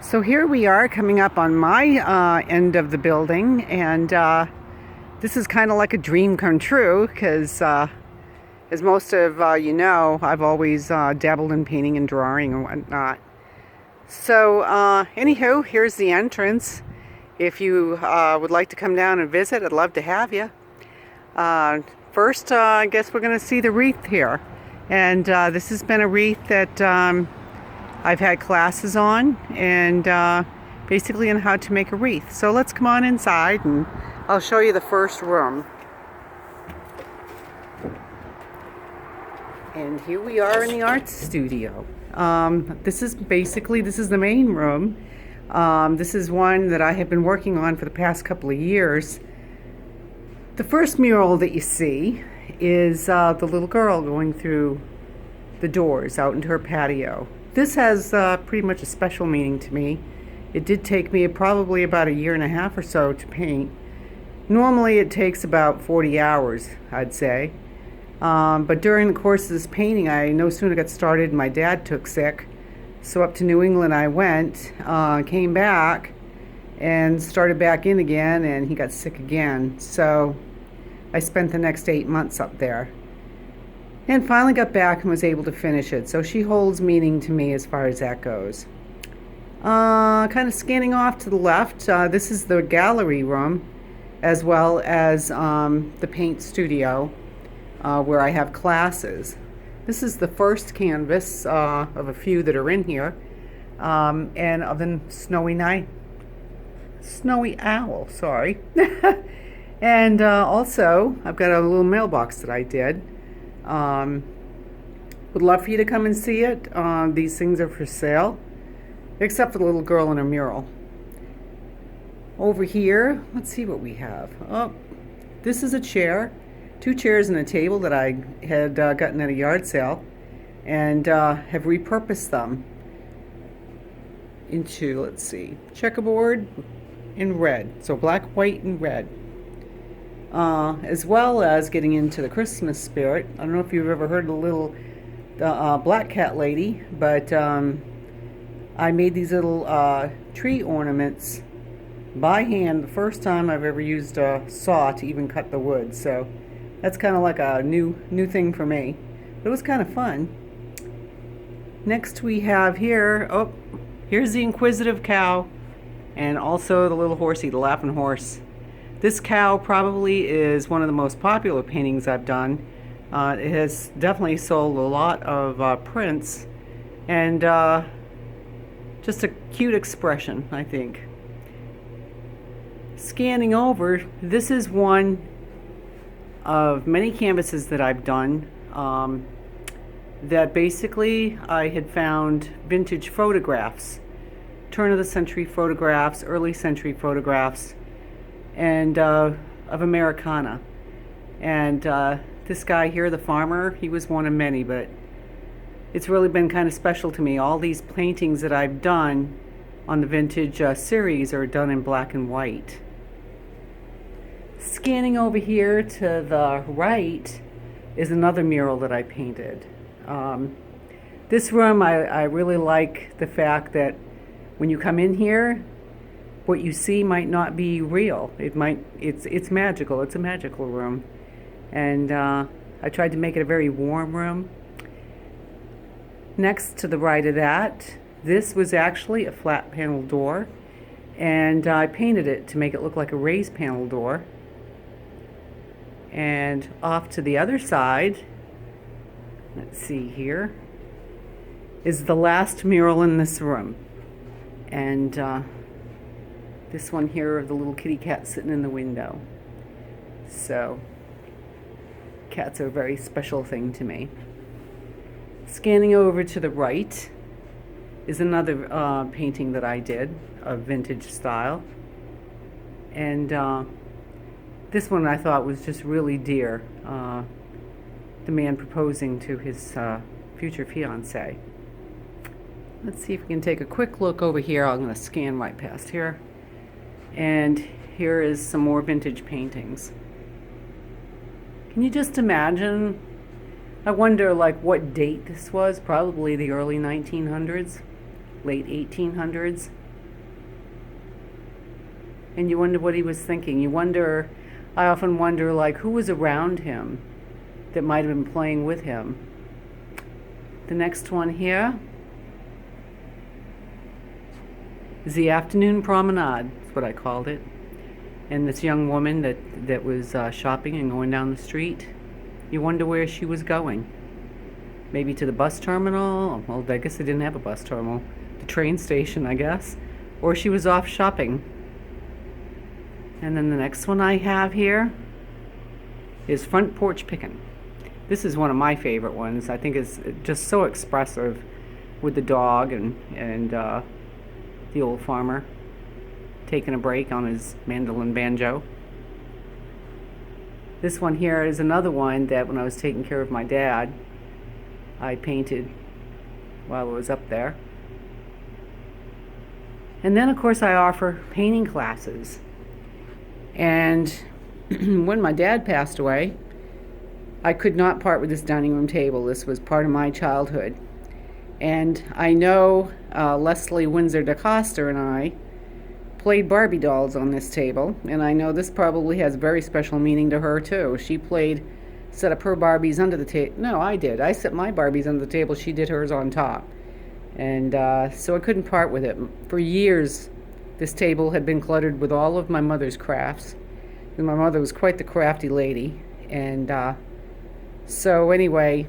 So here we are coming up on my end of the building, and this is kind of like a dream come true because, as most of you know, I've always dabbled in painting and drawing and whatnot. So, anywho, here's the entrance. If you would like to come down and visit, I'd love to have you. First, I guess we're going to see the wreath here, and this has been a wreath that I've had classes on, and basically on how to make a wreath. So let's come on inside and I'll show you the first room. And here we are in the art studio. This is the main room. This is one that I have been working on for the past couple of years. The first mural that you see is the little girl going through the doors out into her patio. This has pretty much a special meaning to me. It did take me probably about a year and a half or so to paint. Normally it takes about 40 hours, I'd say. But during the course of this painting, I no sooner got started, my dad took sick. So up to New England I went, came back, and started back in again, and he got sick again. So I spent the next 8 months up there. And finally got back and was able to finish it. So she holds meaning to me as far as that goes. Kind of scanning off to the left, this is the gallery room, as well as the paint studio, where I have classes. This is the first canvas of a few that are in here, and of the snowy owl, sorry. And also, I've got a little mailbox that I did. Would love for you to come and see it. These things are for sale, except for the little girl in her mural. Over here, let's see what we have. Oh, this is a chair, 2 chairs and a table that I had gotten at a yard sale, and have repurposed them into, let's see, checkerboard in red. So black, white, and red. As well as getting into the Christmas spirit. I don't know if you've ever heard of the little black cat lady, but I made these little tree ornaments by hand the first time I've ever used a saw to even cut the wood. So that's kind of like a new thing for me. But it was kind of fun. Next we have here, oh, here's the inquisitive cow, and also the little horsey, the laughing horse. This cow probably is one of the most popular paintings I've done. It has definitely sold a lot of prints, and just a cute expression, I think. Scanning over, this is one of many canvases that I've done that basically I had found vintage photographs, turn of the century photographs, early century photographs, and of Americana. And this guy here, the farmer, he was one of many, but it's really been kind of special to me. All these paintings that I've done on the vintage series are done in black and white. Scanning over here to the right is another mural that I painted. This room, I really like the fact that when you come in here, what you see might not be real. It's magical. It's a magical room. And I tried to make it a very warm room. Next to the right of that, this was actually a flat panel door, and I painted it to make it look like a raised panel door. And off to the other side, let's see here, is the last mural in this room. And this one here of the little kitty cat sitting in the window. So, cats are a very special thing to me. Scanning over to the right is another painting that I did of vintage style. And this one I thought was just really dear. The man proposing to his future fiancée. Let's see if we can take a quick look over here. I'm going to scan right past here. And here is some more vintage paintings. Can you just imagine? I wonder like what date this was. Probably the early 1900s, late 1800s. And you wonder what he was thinking. I often wonder, like, who was around him that might have been playing with him. The next one here is the afternoon promenade. That's what I called it. And this young woman that was shopping and going down the street. You wonder where she was going. Maybe to the bus terminal. Well, I guess they didn't have a bus terminal. The train station, I guess. Or she was off shopping. And then the next one I have here is front porch picking. This is one of my favorite ones. I think it's just so expressive with the dog and the old farmer taking a break on his mandolin banjo. This one here is another one that when I was taking care of my dad, I painted while I was up there. And then of course I offer painting classes. And when my dad passed away, I could not part with this dining room table. This was part of my childhood. And I know Leslie Windsor DaCosta and I played Barbie dolls on this table, and I know this probably has very special meaning to her too. She set up her Barbies under the table. No, I did. I set my Barbies under the table. She did hers on top. And so I couldn't part with it. For years, this table had been cluttered with all of my mother's crafts. And my mother was quite the crafty lady. And so anyway,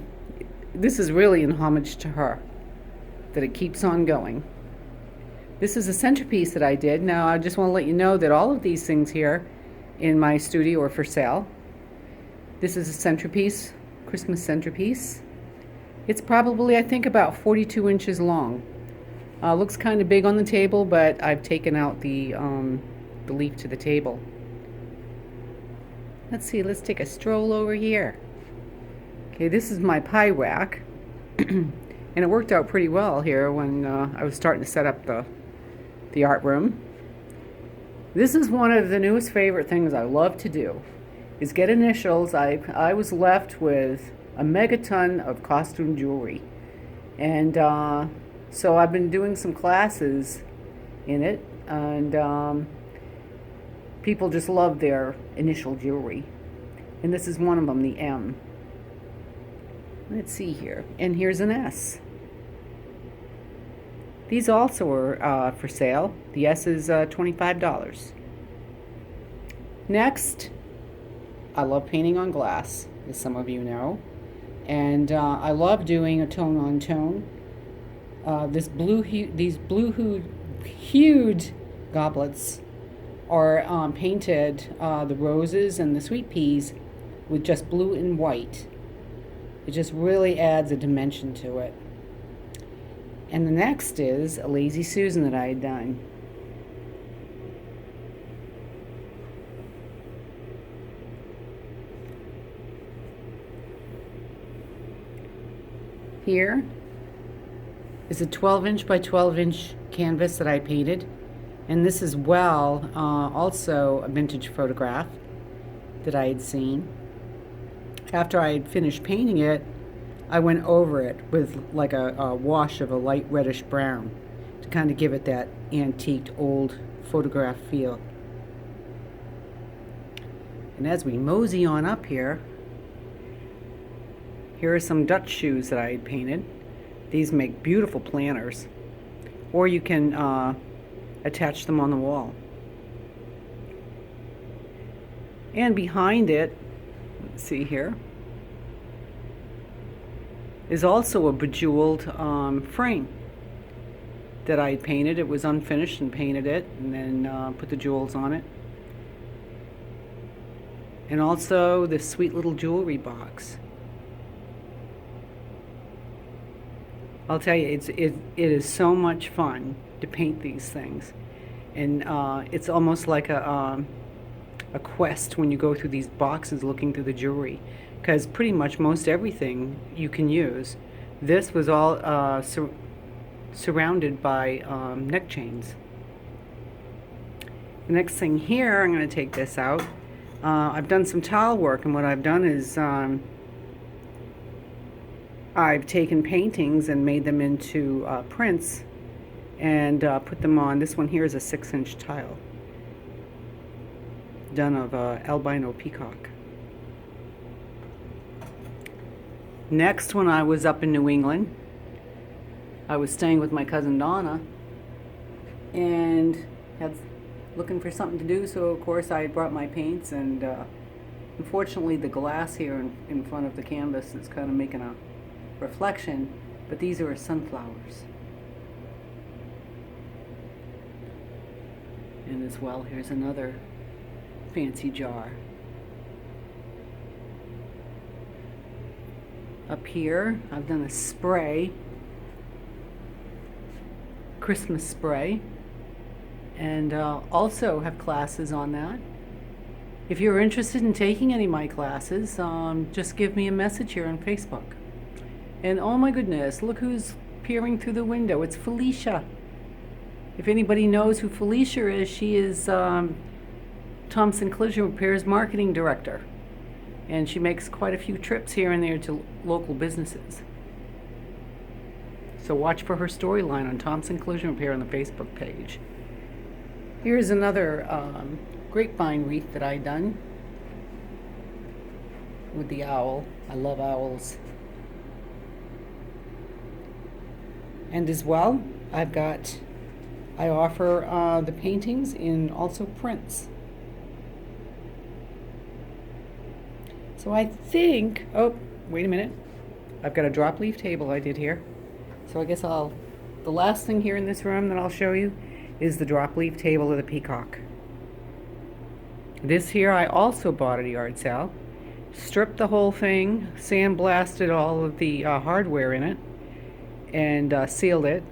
this is really in homage to her, that it keeps on going. This is a centerpiece that I did. Now, I just want to let you know that all of these things here in my studio are for sale. This is a centerpiece, Christmas centerpiece. It's probably, I think, about 42 inches long. Looks kind of big on the table, but I've taken out the leaf to the table. Let's see, let's take a stroll over here. Okay, this is my pie rack. And it worked out pretty well here when I was starting to set up the art room. This is one of the newest favorite things I love to do, is get initials. I was left with a megaton of costume jewelry. And so I've been doing some classes in it, and people just love their initial jewelry. And this is one of them, the M. Let's see here. And here's an S. These also are for sale. The S is $25. Next, I love painting on glass, as some of you know. And I love doing a tone on tone. These blue huge goblets are painted, the roses and the sweet peas, with just blue and white. It just really adds a dimension to it. And the next is a Lazy Susan that I had done. Here is a 12-inch by 12-inch canvas that I painted. And this is also a vintage photograph that I had seen. After I had finished painting it, I went over it with like a wash of a light reddish brown to kind of give it that antiqued old photograph feel. And as we mosey on up here are some Dutch shoes that I had painted. These make beautiful planters, or you can attach them on the wall. And behind it, let's see here, is also a bejeweled frame that I painted. It was unfinished and painted it, and then put the jewels on it. And also this sweet little jewelry box. I'll tell you, it is so much fun to paint these things, and it's almost like a quest when you go through these boxes looking through the jewelry, because pretty much most everything you can use. This was all surrounded by neck chains. The next thing here, I'm going to take this out. I've done some tile work, and what I've done is I've taken paintings and made them into prints and put them on. This one here is a 6-inch tile. done of albino peacock. Next, when I was up in New England, I was staying with my cousin Donna and had looking for something to do, so of course I brought my paints, and unfortunately the glass here in front of the canvas is kind of making a reflection, but these are sunflowers. And as well, here's another fancy jar. Up here, I've done a spray, Christmas spray, and also have classes on that. If you're interested in taking any of my classes, just give me a message here on Facebook. And oh my goodness, look who's peering through the window. It's Felicia. If anybody knows who Felicia is, she is Thompson Collision Repair's marketing director. And she makes quite a few trips here and there to local businesses. So watch for her storyline on Thompson Collision Repair on the Facebook page. Here's another grapevine wreath that I done with the owl. I love owls. And as well, I offer the paintings in also prints. So I think, oh, wait a minute. I've got a drop leaf table I did here. So I guess the last thing here in this room that I'll show you is the drop leaf table of the peacock. This here I also bought at a yard sale. Stripped the whole thing, sandblasted all of the hardware in it, and sealed it,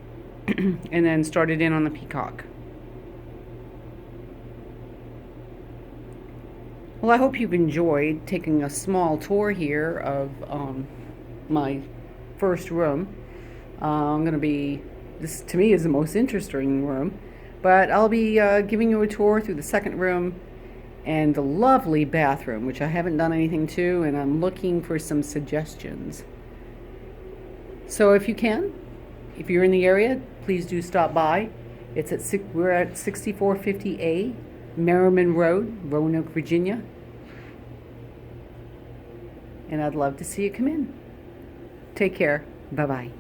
and then started in on the peacock. Well, I hope you've enjoyed taking a small tour here of my first room. This to me is the most interesting room, but I'll be giving you a tour through the second room and the lovely bathroom, which I haven't done anything to, and I'm looking for some suggestions. So if you're in the area, please do stop by. We're at 6450A Merriman Road, Roanoke, Virginia. And I'd love to see you come in. Take care. Bye-bye.